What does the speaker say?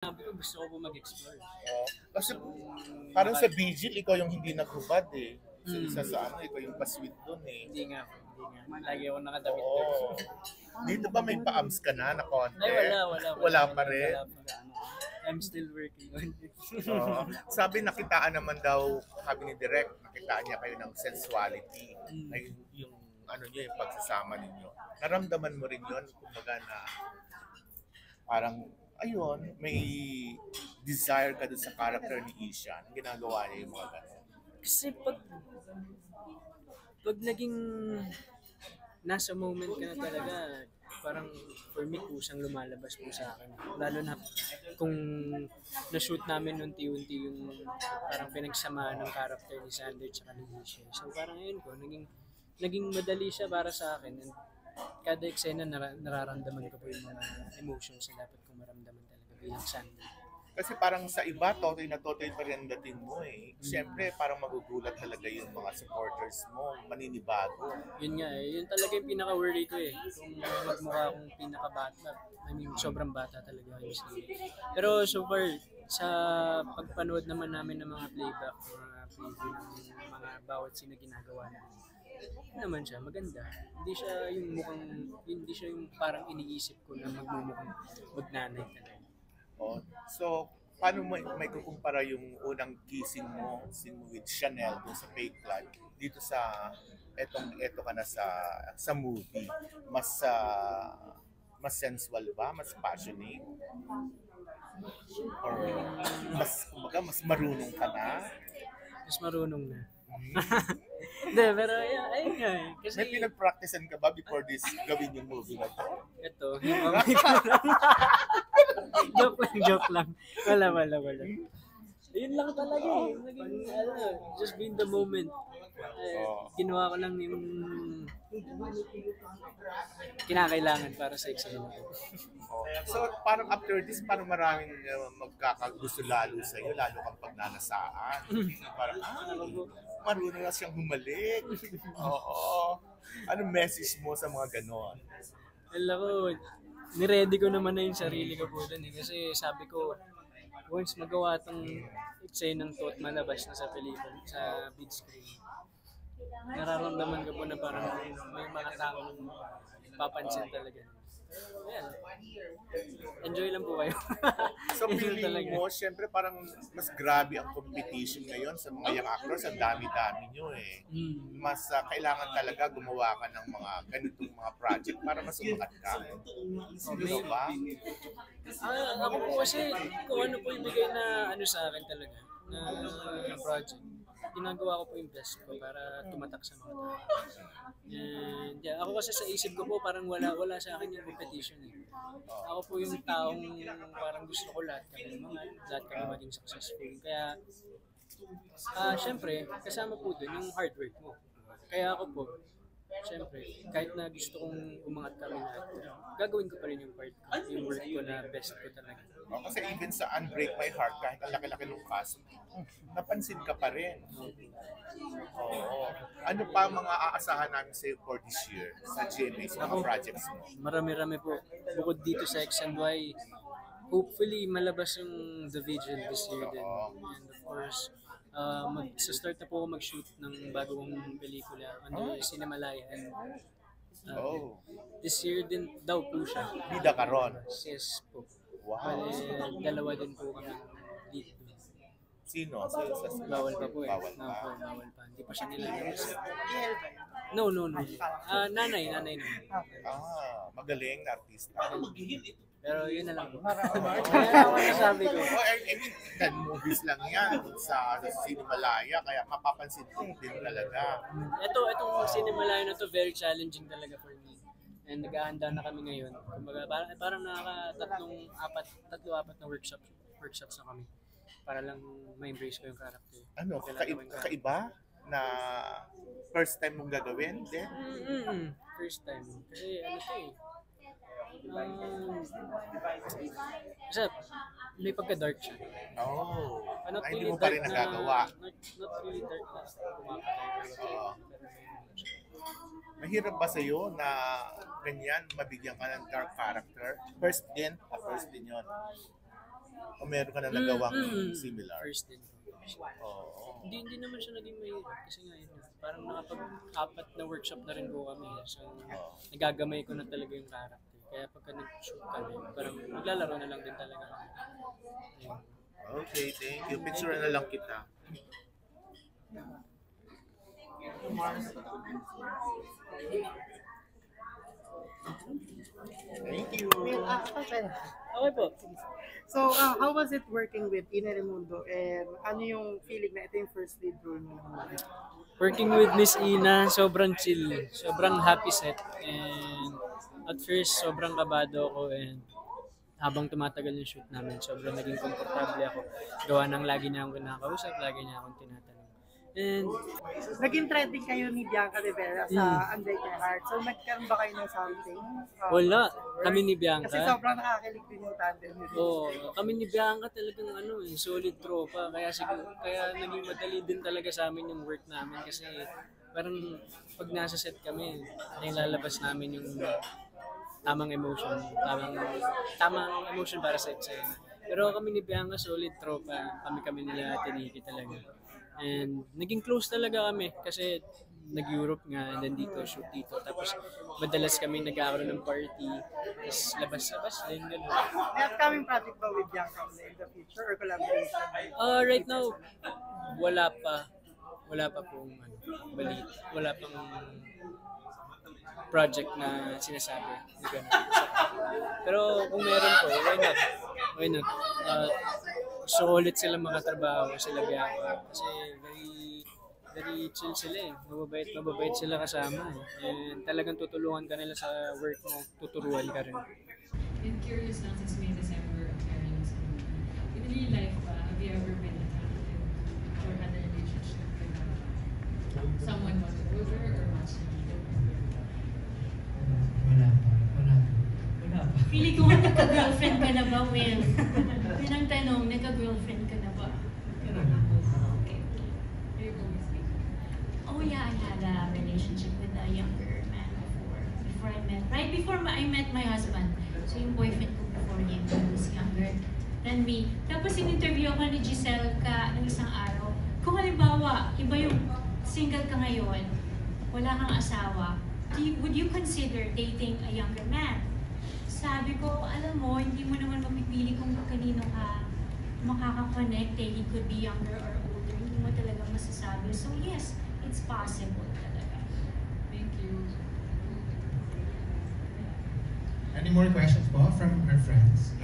Sabi ko gusto ko po mag-explore. Oh, kasi So, parang sa Vigil, ikaw yung hindi naghubad eh. Sa isa mm, sa ano, ikaw yung pasweet doon eh. hindi nga po, hindi nga. Lagi ako nakadamit doon. Oo. Dito ba may pa-abs ka na konti? Ay, Wala pa rin. Wala pa. I'm still working on it. Oo. Sabi nakitaan naman daw, sabi ni Direk, nakitaan niya kayo ng sensuality. Mm. Ay, yung ano niyo, yung pagsasama ninyo. Naramdaman mo rin yun, kumbaga na parang, ayun, may desire ka dun sa character ni Isha. Ginagawa niya yung mga gano'n. Kasi pag naging nasa moment ka na talaga, parang for me kusang lumalabas po sa akin. Lalo na kung na-shoot namin unti-unti yung parang pinagsamaan ng character ni Sander at ni Misha. So parang ayun ko, naging madali siya para sa akin. And kada eksena nararamdaman ko po yung mga emotions na dapat kong maramdaman talaga bilang Sander. Kasi parang sa iba, totoy na totoy pa rin ang dating mo eh. Siyempre, parang magugulat talaga yung mga supporters mo, maninibago. Yun nga eh, yun talaga yung pinaka-worry ko eh. Kung magmukha akong pinaka-bata, I mean, sobrang bata talaga yung sila. Pero so far, sa pagpanood naman namin ng mga playback, mga preview ng mga bawat sino ginagawa namin, yun naman siya, maganda. Hindi siya yung mukhang, hindi siya yung parang iniisip ko na magmumukhang magnanay talaga. Oh. So, paano mo may kukumpara yung unang kissing mo, scene mo with Chanel dun sa Fake Blood dito sa eto ka na sa movie? Mas mas sensual ba? Mas passionate? Or mas kumbaga mas marunong ka na? Mas marunong na. Hindi, pero ayun nga eh. Kasi May pinag-practicean ka ba before this gawin yung movie na to? ito, yung kamay ko lang. Joke lang. Wala. Yun lang talaga eh. Naging, just be in the moment. Ginawa ko lang yung kinakailangan para sa eksena ko. Oh. So, parang after this, parang maraming magkakagusto lalo sa'yo, lalo kang pagnanasaan. Parang, marunong na siyang humalik. Oo. Anong message mo sa mga ganon? Alam ko, niready ko naman na yung sarili ko po dun eh. Kasi sabi ko, once magawa itong eksenang to at malabas na sa pelikula, sa big screen, nararamdaman ko po na parang may mga taong papansin talaga. Ayan. Enjoy lang po kayo. So, Yun feeling talaga. mo, syempre parang mas grabe ang competition ngayon sa mga young actors. Ang dami-dami nyo eh. Mas kailangan talaga gumawa ka ng mga ganitong mga project para mas umangat ka. Ikaw ba? Ako po kasi kung ano po ibigay na ano sa akin talaga na project, ginagawa ko po yung best ko para tumatak sa mga tao. And yeah, ako kasi sa isip ko po parang wala sa akin yung competition eh. Ako po yung taong parang gusto ko lahat kami maging successful. Kaya syempre kasama po dun yung hard work mo. Kaya ako po, syempre, kahit na gusto kong umangat kami lahat, gagawin ko pa rin yung part ko, yung work ko na best ko talaga. Oh, kasi even sa Unbreak My Heart, kahit ang laki-laki ng cast, napansin ka pa rin. Oo. Ano pa mga aasahan namin sa'yo for this year sa GMA, sa mga projects mo? Marami-rami po. Bukod dito sa X and Y, hopefully malabas yung The Vigil this year din. And of course, mag-start na po ako mag-shoot ng bagong pelikula under Cinemalaya. And this year din daw po siya. Bida ka ron. Yes po. Wow. Bale, dalawa din po kami lead. Sino? Bawal pa po eh. Bawal pa. Bawal pa. Hindi pa siya nilalabas. No. Nanay naman. Magaling na artista. Pero yun na lang po. Kaya ako nasabi ko. I mean, 10 movies lang yan sa Cinemalaya, kaya mapapansin din talaga. Itong Cinemalaya na to, very challenging talaga for me. And nag-aahanda na kami ngayon. Kumbaga, parang tatlo-apat na workshops na kami. Para lang ma-embrace ko yung character. Ano, kakaiba na first time mong gagawin din? First time. Kasi ano to eh. Kasi may pagka-dark siya. Ay, hindi mo pa rin nagagawa. Not really dark na kumapatay. Mahirap ba sa'yo na ganyan, mabigyan ka ng dark character? First din yun. meron ka na nagawang similar? First din. Oo. Hindi naman siya naging mahirap kasi nga yun, parang nakapag-apat na workshop na rin po kami. So, nagagamay ko na talaga yung character. Kaya pagka nag-shoot kami, parang naglalaro na lang din talaga. Ayun. Okay, thank you. Picture na lang kita. Thank you. Okay po. So, how was it working with Ina Raimundo and ano yung feeling na ito yung first lead role mo? Working with Miss Ina, sobrang chill. Sobrang happy set. And at first, sobrang kabado ako and habang tumatagal yung shoot namin, sobrang naging komportable ako. Gawa ng lagi niya akong kinakausap, lagi niya akong tinatanong. And Naging trending kayo ni Bianca Rivera sa Unbreak Your Heart. So, nagkaroon ba kayo ng something? wala, kami ni Bianca. Kasi sobrang nakakilig din yung tandem nyo. Oo, kami ni Bianca talagang solid tropa. Kaya naging madali din talaga sa amin yung work namin kasi parang pag nasa set kami, nilalabas namin yung tamang emotion para sa eksena. Pero kami ni Bianca solid tropa. Kami nila Tiniki talaga. And naging close talaga kami kasi nag-Europe nga and then dito shoot dito. Tapos madalas kami nag-aaral ng party. Tapos labas-labas din. Ganun. May upcoming project ba with Bianca in the future or collaboration? Right now, wala pa. Wala pa pong balita. Wala pang project na sinasabi. Ganun. Pero kung meron po, why not? Why not? So ulit sila makatrabaho sila Bianca kasi very chill sila eh. Mababait sila kasama eh. And talagang tutulungan ka nila sa work mo, tuturuan ka rin. I'm curious now since May December appearing sa movie. In real life ba, have you ever been attracted or had a relationship with someone much older or much younger? Wala pa. Pili ko nga nagka-girlfriend ka na ba, Will? Yun ang tanong, nagka-girlfriend ka na ba? Okay. Are you going to Oh yeah, I had a relationship with a younger man before I met my husband. So yung boyfriend ko before him, he was younger than me. Tapos in-interview ako ni Giselle ka ng isang araw. Kung halimbawa, iba yung single ka ngayon, wala kang asawa, would you consider dating a younger man? Sabi ko, alam mo, hindi mo naman mapipili kung kanino ka makaka-connect eh. He could be younger or older. Hindi mo talaga masasabi. So yes, it's possible talaga. Thank you. Any more questions po from our friends?